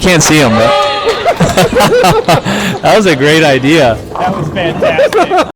can't see him, but that was a great idea. That was fantastic.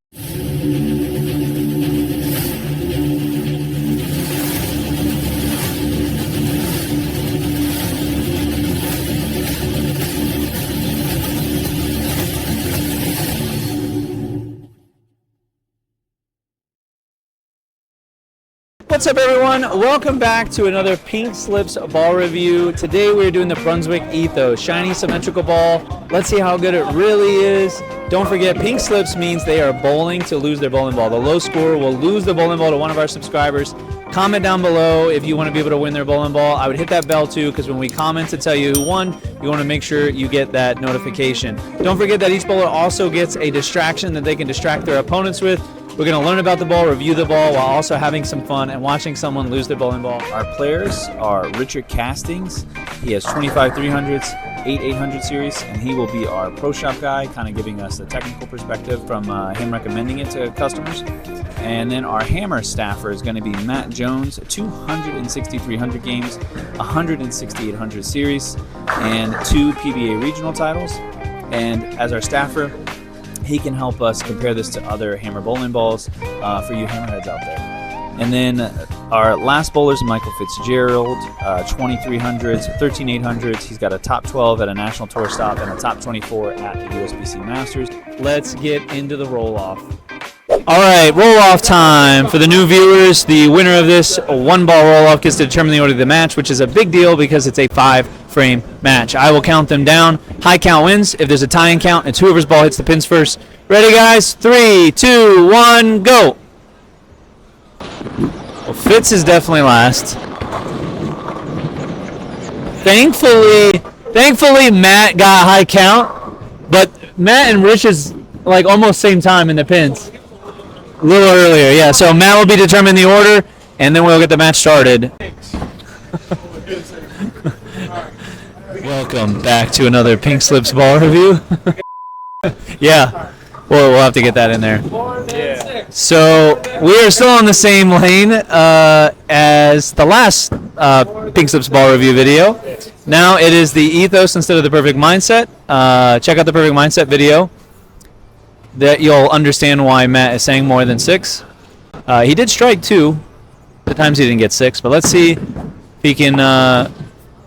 What's up, everyone? Welcome back to another Pink Slips ball review. Today we're doing the Brunswick Ethos, shiny symmetrical ball. Let's see how good it really is. Don't forget, Pink Slips means they are bowling to lose their bowling ball. The low scorer will lose the bowling ball to one of our subscribers. Comment down below if you want to be able to win their bowling ball. I would hit that bell too, because when we comment to tell you who won, you want to make sure you get that notification. Don't forget that each bowler also gets a distraction that they can distract their opponents with. We're going to learn about the ball, review the ball, while also having some fun and watching someone lose their bowling ball. Our players are Richard Kastings. He has 25 300s, 8 800 series, and he will be our pro shop guy, kind of giving us the technical perspective from him recommending it to customers. And then our hammer staffer is going to be Matt Jones, 260 300 games, 160 800 series, and 2 PBA regional titles. And as our staffer, he can help us compare this to other hammer bowling balls for you hammerheads out there. And then our last bowler is Michael Fitzgerald, 2300s, 13800s. He's got a top 12 at a national tour stop and a top 24 at the USBC Masters. Let's get into the roll-off. All right, roll-off time. For the new viewers, the winner of this one-ball roll-off gets to determine the order of the match, which is a big deal because it's a 5-frame match. I will count them down. High count wins. If there's a tying count, it's whoever's ball hits the pins first. Ready, guys? 3, 2, 1, go. Well, Fitz is definitely last. Thankfully, Matt got high count, but Matt and Rich is like almost same time in the pins. A little earlier, yeah. So Matt will be determining the order, and then we'll get the match started. Welcome back to another Pink Slips ball review. Yeah, we'll have to get that in there. Yeah. So we are still on the same lane as the last Pink Slips ball review video. Now it is the Ethos instead of the Perfect Mindset. Check out the Perfect Mindset video. That you'll understand why Matt is saying more than 6. He did strike 2. The times he didn't get 6, but let's see if he can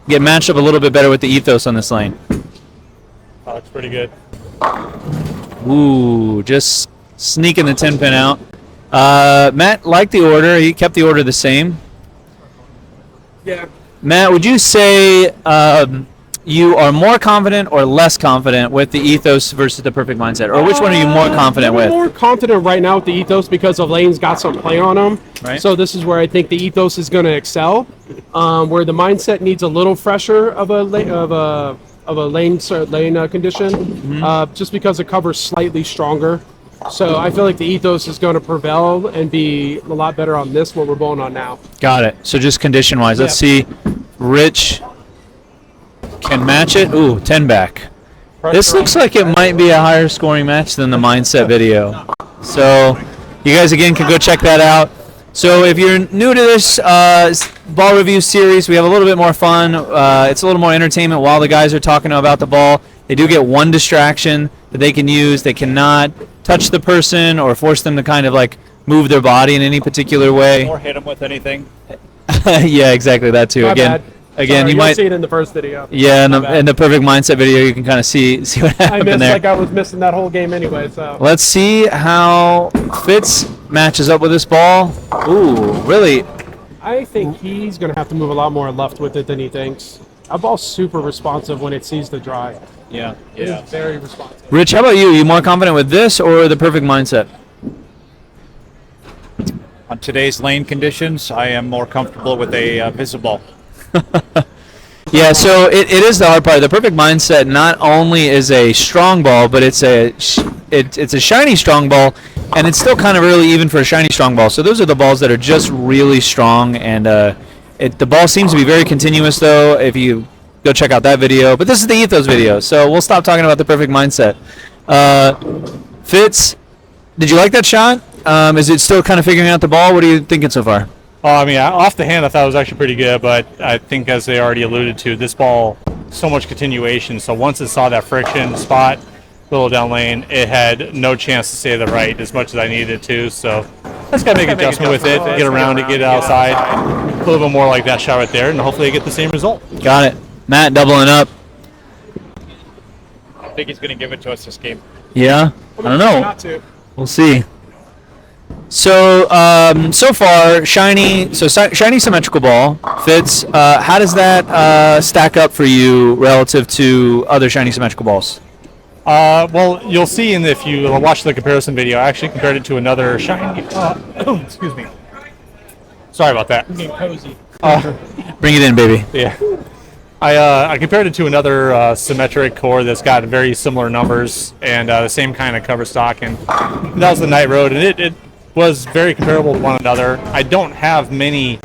get matched up a little bit better with the Ethos on this lane. Oh, it's pretty good. Ooh, just sneaking the 10 pin out. Matt liked the order. He kept the order the same. Yeah. Matt, would you say you are more confident or less confident with the Ethos versus the Perfect Mindset? Or which one are you more confident with? I'm more confident right now with the Ethos because of Lane's got some play on him. Right. So this is where I think the Ethos is going to excel. Where the Mindset needs a little fresher of a lane condition, just because it covers slightly stronger. So I feel like the Ethos is going to prevail and be a lot better on this what we're bowling on now. Got it. So just condition-wise, let's see. Rich can match it. Ooh, 10 back. This looks like it might be a higher scoring match than the Mindset video. So you guys, again, can go check that out. So if you're new to this ball review series, we have a little bit more fun. It's a little more entertainment while the guys are talking about the ball. They do get one distraction that they can use. They cannot touch the person or force them to kind of like move their body in any particular way. Or hit them with anything. Yeah, exactly, that too. My bad. Again, Sorry, you you'll might see it in the first video. Yeah, in the Perfect Mindset video, you can kind of see what happened there. I was missing that whole game anyway. So let's see how Fitz matches up with this ball. Ooh, really? I think he's going to have to move a lot more left with it than he thinks. That ball's super responsive when it sees the dry. Yeah. It is very responsive. Rich, how about you? You more confident with this or the Perfect Mindset? On today's lane conditions, I am more comfortable with a visible. Yeah, so it is the hard part. The Perfect Mindset not only is a strong ball, but it's a shiny strong ball, and it's still kind of early even for a shiny strong ball. So those are the balls that are just really strong, and the ball seems to be very continuous, though, if you go check out that video. But this is the Ethos video, so we'll stop talking about the Perfect Mindset. Fitz, did you like that shot? Is it still kind of figuring out the ball? What are you thinking so far? I mean, off the hand, I thought it was actually pretty good, but I think, as they already alluded to, this ball so much continuation. So once it saw that friction spot, little down lane, it had no chance to stay to the right as much as I needed it to. So just got to make an adjustment with it, get around it, get it outside. A little bit more like that shot right there, and hopefully get the same result. Got it. Matt doubling up. I think he's going to give it to us this game. Yeah? I don't know. Not to. We'll see. So, so far, shiny symmetrical ball. Fitz, how does that stack up for you relative to other shiny symmetrical balls? Well, you'll see if you watch the comparison video, I actually compared it to another shiny. Excuse me. Sorry about that. Cozy. Bring it in, baby. Yeah. I compared it to another symmetric core that's got very similar numbers and the same kind of cover stock, and that was the Night Road, and it was very comparable to one another. I don't have many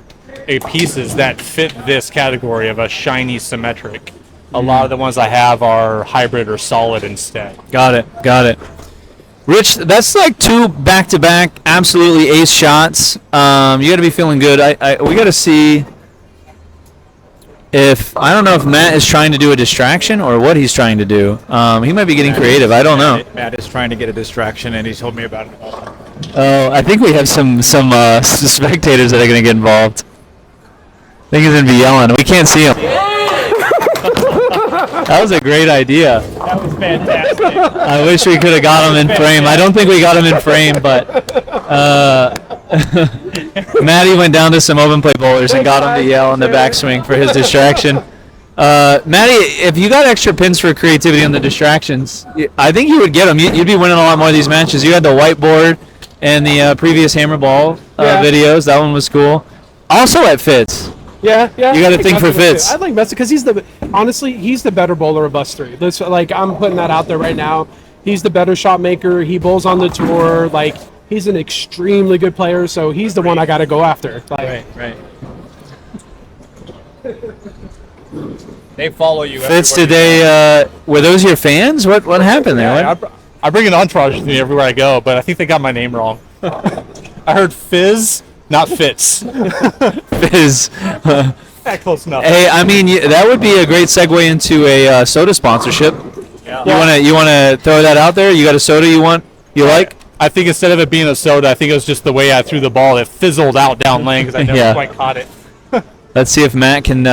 pieces that fit this category of a shiny symmetric. A lot of the ones I have are hybrid or solid instead. Got it. Rich, that's like 2 back-to-back absolutely ace shots. You got to be feeling good. We got to see I don't know if Matt is trying to do a distraction or what he's trying to do. He might be getting creative. I don't know. Matt is trying to get a distraction, and he told me about it. Oh, I think we have some spectators that are going to get involved. I think he's going to be yelling. We can't see him. That was a great idea. That was fantastic. I wish we could have got him in frame. I don't think we got him in frame, but Matty went down to some open play bowlers and got him to yell in the backswing for his distraction. Matty, if you got extra pins for creativity on the distractions, I think you would get them. You'd be winning a lot more of these matches. You had the whiteboard and the previous hammer ball videos. That one was cool. Also at Fitz. Yeah. You got a thing for Fitz. I like Messi because he's the better bowler of us three. I'm putting that out there right now. He's the better shot maker. He bowls on the tour. He's an extremely good player, so he's the one I got to go after. Right. They follow you. Fitz, did they? Were those your fans? What happened there? Yeah, I bring an entourage with me everywhere I go, but I think they got my name wrong. I heard Fizz, not Fitz. Fizz. Close enough. Hey, I mean that would be a great segue into a soda sponsorship. Yeah. You wanna throw that out there? You got a soda you like? I think instead of it being a soda, I think it was just the way I threw the ball. It fizzled out down lane because I never quite caught it. Let's see if Matt can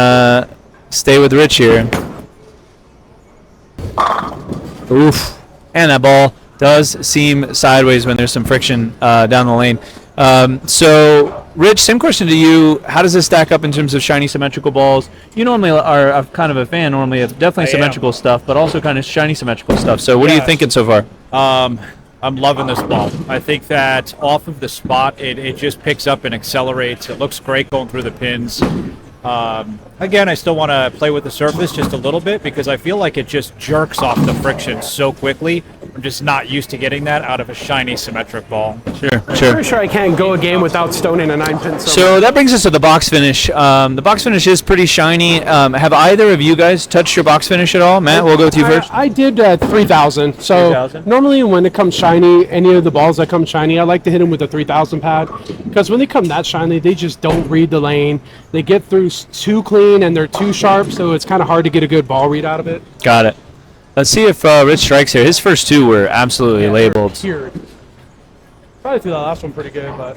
stay with Rich here. Oof. And that ball does seem sideways when there's some friction down the lane. So, Rich, same question to you. How does this stack up in terms of shiny symmetrical balls? You normally are kind of a fan, normally of definitely symmetrical stuff, but also kind of shiny symmetrical stuff. So what are you thinking so far? I'm loving this ball. I think that off of the spot, it just picks up and accelerates. It looks great going through the pins. Again, I still want to play with the surface just a little bit because I feel like it just jerks off the friction so quickly. I'm just not used to getting that out of a shiny symmetric ball. Sure. Pretty sure I can't go a game without stoning a 9-pin. So that brings us to the box finish. The box finish is pretty shiny. Have either of you guys touched your box finish at all? Matt, we'll go with you first. I did 3,000. So 3,000? normally when it comes shiny, any of the balls that come shiny, I like to hit them with a 3,000 pad because when they come that shiny, they just don't read the lane. They get through too clean and they're too sharp, so it's kind of hard to get a good ball read out of it. Got it. Let's see if Rich strikes here. His first 2 were absolutely labeled. Probably threw that last one pretty good, but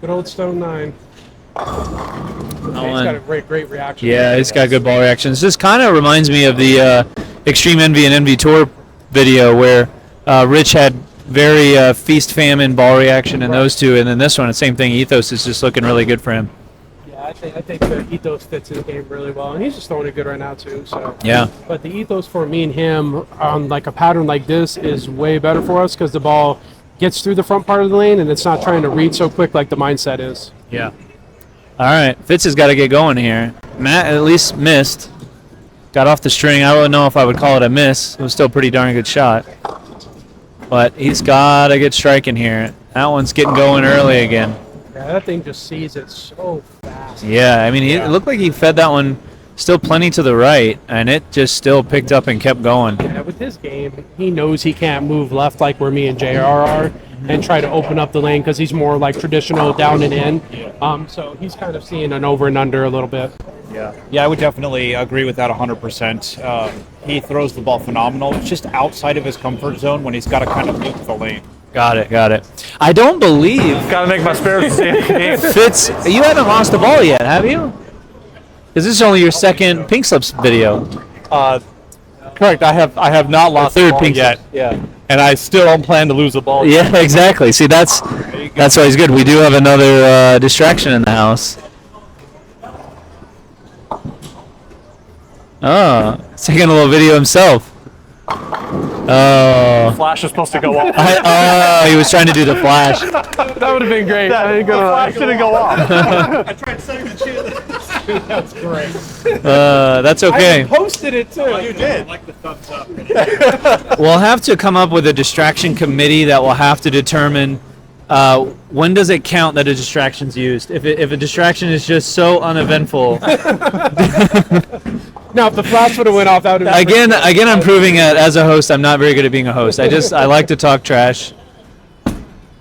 good old Stone 9. He's got a great reaction. Yeah, he's got good ball reactions. This kind of reminds me of the Extreme Envy and Envy Tour video where Rich had very feast famine ball reaction in those 2, and then this one, the same thing. Ethos is just looking really good for him. Yeah, I think the Ethos fits his game really well, and he's just throwing it good right now too. So yeah. But the Ethos for me and him on like a pattern like this is way better for us because the ball gets through the front part of the lane and it's not trying to read so quick like the mindset is. Yeah. All right, Fitz has got to get going here. Matt at least missed. Got off the string. I don't know if I would call it a miss. It was still a pretty darn good shot. But he's got to get striking here. That one's getting going early again. Yeah, that thing just sees it so fast. Yeah, I mean, it looked like he fed that one still plenty to the right, and it just still picked up and kept going. Yeah, with his game, he knows he can't move left like where me and JR are. and try to open up the lane because he's more like traditional down and in. So he's kind of seeing an over and under a little bit. Yeah, I would definitely agree with that 100%. He throws the ball phenomenal. It's just outside of his comfort zone when he's got to kind of loop the lane. Got it. I don't believe Gotta make my spirits stay in the game. Fitz. You haven't lost the ball yet, have you? Because this is only your second Pink Slips video. Correct. I have not lost third the ball pink yet. slip. Yeah. And I still don't plan to lose the ball. Yeah, exactly. See, that's always good. We do have another distraction in the house. Oh, he's taking a little video himself. Oh. Flash is supposed to go off. He was trying to do the flash. That would have been great. I ain't gonna lie. Flash didn't go off. I tried setting the channel. That's great. That's okay. I posted it too. You did. We'll have to come up with a distraction committee that will have to determine when does it count that a distraction's used. If a distraction is just so uneventful. Now, if the flash would have went off, that would have Again, I'm proving that as a host, I'm not very good at being a host. I like to talk trash.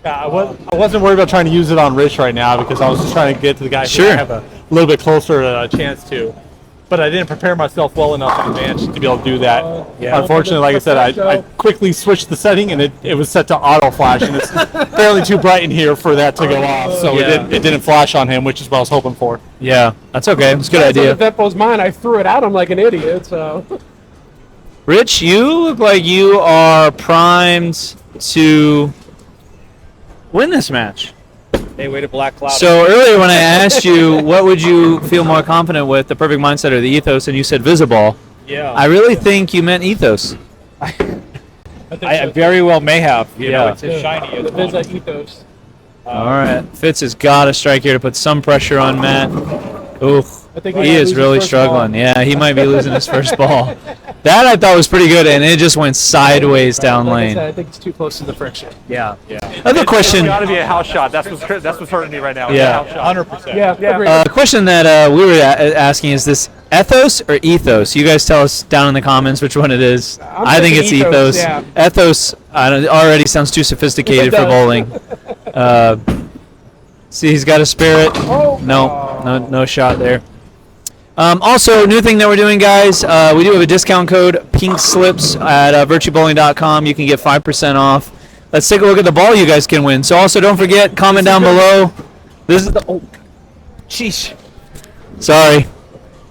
I wasn't worried about trying to use it on Rich right now because I was just trying to get to the guy who I have a little bit closer chance to. But I didn't prepare myself well enough in advance to be able to do that. Unfortunately, like I said, I quickly switched the setting and it was set to auto flash, and it's fairly too bright in here for that to go off. So it didn't flash on him, which is what I was hoping for. Yeah, that's okay. It's a good idea. If that was mine, I threw it at him like an idiot. So, Rich, you look like you are primed to win this match. Hey, way to black cloud. So earlier when I asked you what would you feel more confident with, the perfect mindset or the ethos, and you said Visible. Yeah. I really think you meant ethos. I very well may have. You know, it's shiny. It's There's that ethos. All right, Fitz has got a strike here to put some pressure on Matt. Oof. I think He is really struggling. Yeah, he might be losing his first ball. That I thought was pretty good, and it just went sideways down Like I lane. said, I think it's too close to the friction. Yeah. Other question. It's got to be a house shot. That's what's hurting me right now. Yeah. 100%. Yeah, agreed. Question that we were asking is this ethos or ethos? You guys tell us down in the comments which one it is. I think it's thinking ethos. ethos, yeah. Ethos already sounds too sophisticated It for does. bowling. See, he's got a spirit. Oh. No shot there. Also, new thing that we're doing, guys, we do have a discount code, Pink Slips, at virtuebowling.com. You can get 5% off. Let's take a look at the ball you guys can win. So also, don't forget, comment down below. This is the... Oh, sheesh. Sorry.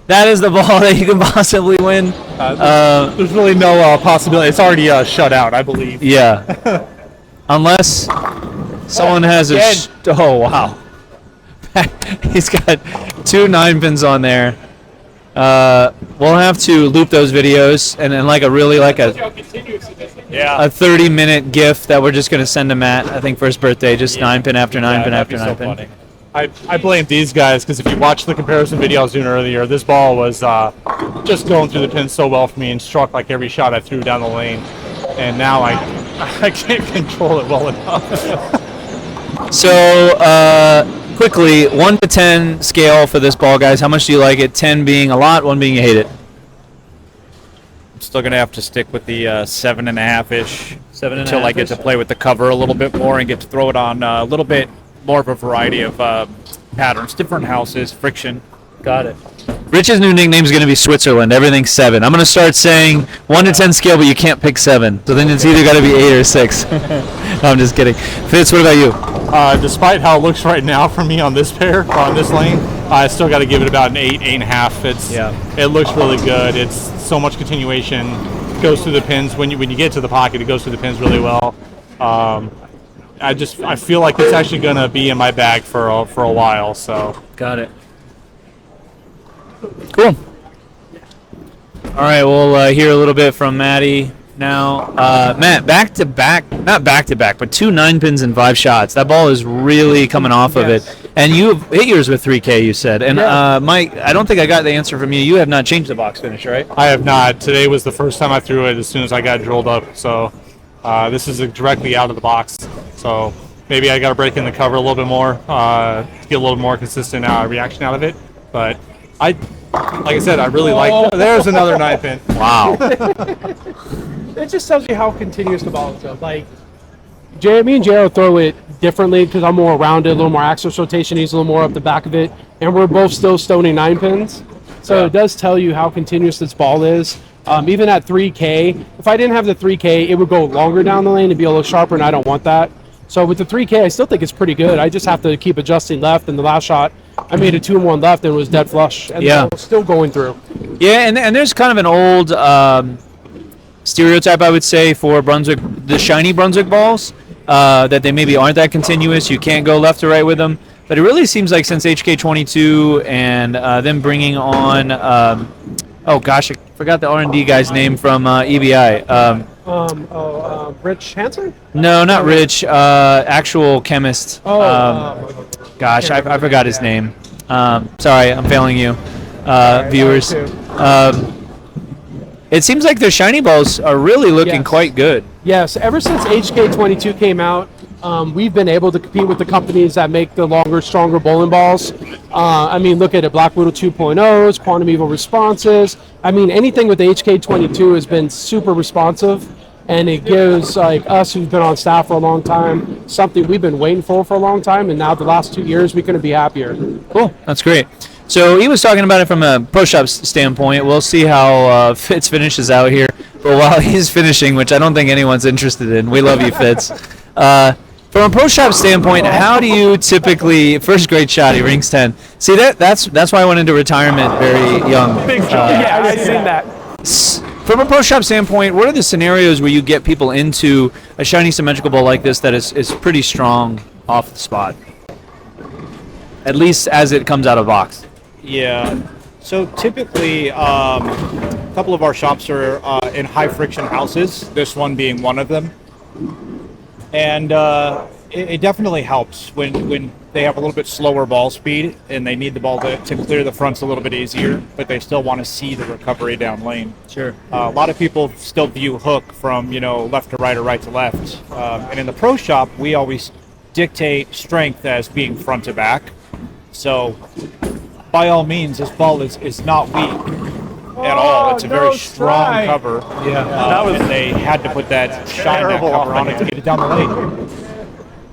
That is the ball that you can possibly win. There's really no possibility. It's already shut out, I believe. Yeah. Unless someone has a... Oh, wow. He's got 2 9-pins on there. We'll have to loop those videos and then like a 30-minute GIF that we're just going to send to Matt, I think, for his birthday. Just 9-pin after 9-pin after 9-pin. I blame these guys because if you watch the comparison video I was doing earlier, this ball was just going through the pins so well for me and struck like every shot I threw down the lane. And now I can't control it well enough. So, quickly, 1 to 10 scale for this ball, guys. How much do you like it? 10 being a lot, 1 being you hate it. I'm still going to have to stick with the 7.5-ish 7.5-ish? until I get to play with the cover a little bit more and get to throw it on a little bit more of a variety of patterns, different houses, friction. Got it. Rich's new nickname is going to be Switzerland. Everything's 7. I'm going to start saying 1 to 10 scale, but you can't pick 7. So then it's either got to be 8 or 6. No, I'm just kidding. Fitz, what about you? Despite how it looks right now for me on this pair, on this lane, I still got to give it about an 8, 8.5. It looks really good. It's so much continuation. Goes through the pins. When you get to the pocket, it goes through the pins really well. I feel like it's actually going to be in my bag for a while. So got it. Cool. All right, we'll hear a little bit from Maddie now. Matt, back to back, not back to back, but 2 9-pins and 5 shots. That ball is really coming off of it. And you hit yours with 3K, you said. And Mike, I don't think I got the answer from you. You have not changed the box finish, right? I have not. Today was the first time I threw it as soon as I got drilled up. So this is directly out of the box. So maybe I got to break in the cover a little bit more to get a little more consistent reaction out of it. But like I said, I really like. There's another 9-pin. Wow. It just tells you how continuous the ball is. Like, Me and JR throw it differently because I'm more around it, a little more axis rotation. He's a little more up the back of it, and we're both still stoning 9 pins. So it does tell you how continuous this ball is. Even at 3K, if I didn't have the 3K, it would go longer down the lane and be a little sharper, and I don't want that. So with the 3K, I still think it's pretty good. I just have to keep adjusting left, and the last shot, I made a 2-1 left and was dead flush, and still going through. Yeah, and there's kind of an old stereotype, I would say, for Brunswick, the shiny Brunswick balls, that they maybe aren't that continuous. You can't go left or right with them. But it really seems like since HK22 and them bringing on, oh gosh, I forgot the R&D guy's name from EBI. Rich Hansen? No, not Rich. Actual chemist. Gosh, I forgot his name. Sorry, I'm failing you, viewers. It seems like their shiny balls are really looking quite good. Yes, ever since HK22 came out, we've been able to compete with the companies that make the longer, stronger bowling balls. I mean, look at it, Black Widow 2.0s, Quantum Evil responses. I mean, anything with the HK22 has been super responsive, and it gives like us who've been on staff for a long time something we've been waiting for a long time, and now the last 2 years we couldn't be happier. Cool, that's great. So he was talking about it from a Pro Shop standpoint. We'll see how Fitz finishes out here. But while he's finishing, which I don't think anyone's interested in, we love you, Fitz. From a Pro Shop standpoint, how do you typically, first great shot, he rings 10. See, that's why I went into retirement very young. Yeah, I've seen that. From a Pro Shop standpoint, what are the scenarios where you get people into a shiny symmetrical ball like this that is pretty strong off the spot? At least as it comes out of box. Yeah. So typically, a couple of our shops are in high friction houses, this one being one of them. And it definitely helps when they have a little bit slower ball speed and they need the ball to clear the fronts a little bit easier, but they still want to see the recovery down lane. Sure. A lot of people still view hook from, left to right or right to left. And in the pro shop, we always dictate strength as being front to back. So by all means, this ball is not weak at all. It's a very strong cover. Yeah. And they had to put that shine that cover on it to get it down the lane.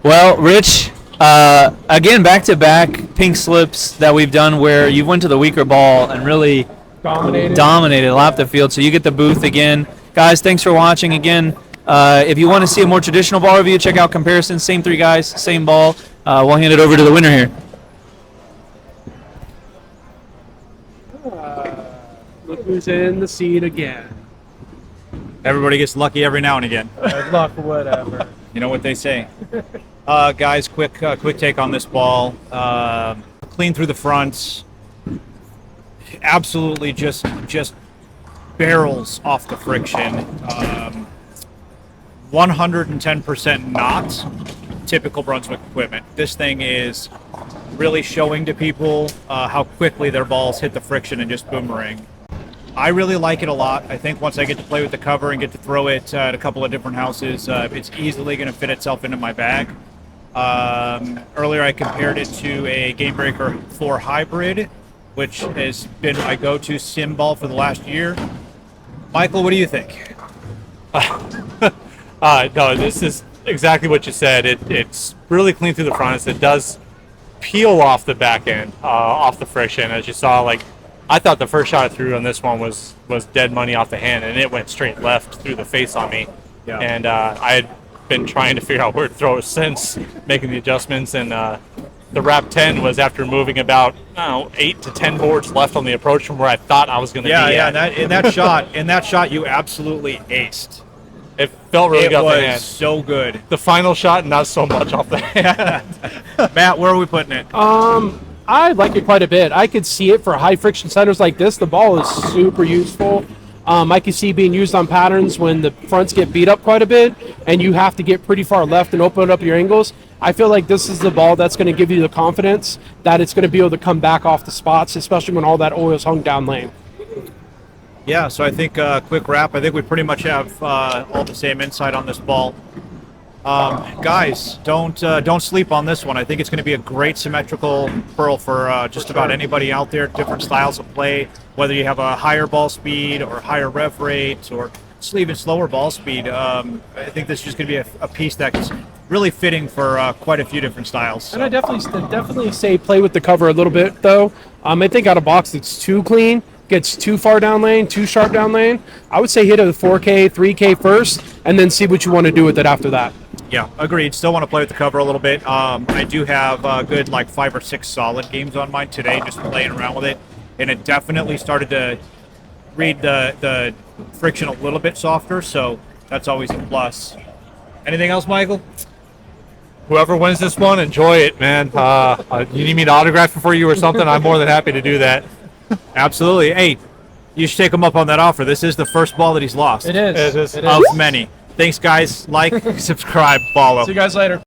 Well, Rich, again, back-to-back pink slips that we've done where you went to the weaker ball and really dominated lap the field. So you get the booth again. Guys, thanks for watching again. If you want to see a more traditional ball review, check out Comparisons. Same 3 guys, same ball. We'll hand it over to the winner here. Look who's in the seat again. Everybody gets lucky every now and again. Luck, whatever. You know what they say. Guys, quick take on this ball. Clean through the fronts. Absolutely just barrels off the friction. 110% not typical Brunswick equipment. This thing is really showing to people how quickly their balls hit the friction and just boomerang. I really like it a lot. I think once I get to play with the cover and get to throw it at a couple of different houses, it's easily going to fit itself into my bag. Earlier I compared it to a Game Breaker 4 Hybrid, which has been my go-to sim ball for the last year. Michael, what do you think? No, this is exactly what you said. It's really clean through the front. It does peel off the back end, off the friction. As you saw, I thought the first shot I threw on this one was dead money off the hand, and it went straight left through the face on me. Yeah. And I had been trying to figure out where to throw it since making the adjustments, and the wrap 10 was after moving about 8 to 10 boards left on the approach from where I thought I was going to be. Yeah. In that shot, you absolutely aced. It felt really good off the hand. It was so good. The final shot, not so much off the hand. Matt, where are we putting it? I like it quite a bit. I could see it for high friction centers like this. The ball is super useful. I can see being used on patterns when the fronts get beat up quite a bit and you have to get pretty far left and open up your angles. I feel like this is the ball that's going to give you the confidence that it's going to be able to come back off the spots, especially when all that oil is hung down lane. Yeah, so I think quick wrap. I think we pretty much have all the same insight on this ball. Guys, don't sleep on this one. I think it's going to be a great symmetrical pearl for just about anybody out there. Different styles of play, whether you have a higher ball speed or higher rev rate or even slower ball speed. I think this is just going to be a piece that's really fitting for quite a few different styles. So. And I definitely say play with the cover a little bit though. I think out of box it's too clean, gets too far down lane, too sharp down lane. I would say hit a 4K, 3K first, and then see what you want to do with it after that. Yeah, agreed. Still want to play with the cover a little bit. I do have a good 5 or 6 solid games on mine today, just playing around with it, and it definitely started to read the friction a little bit softer, so that's always a plus. Anything else, Michael? Whoever wins this one, enjoy it, man. You need me to autograph it for you or something? I'm more than happy to do that. Absolutely. Hey, you should take him up on that offer. This is the first ball that he's lost. It is. It is. Of many. Thanks, guys. Like, subscribe, follow. See you guys later.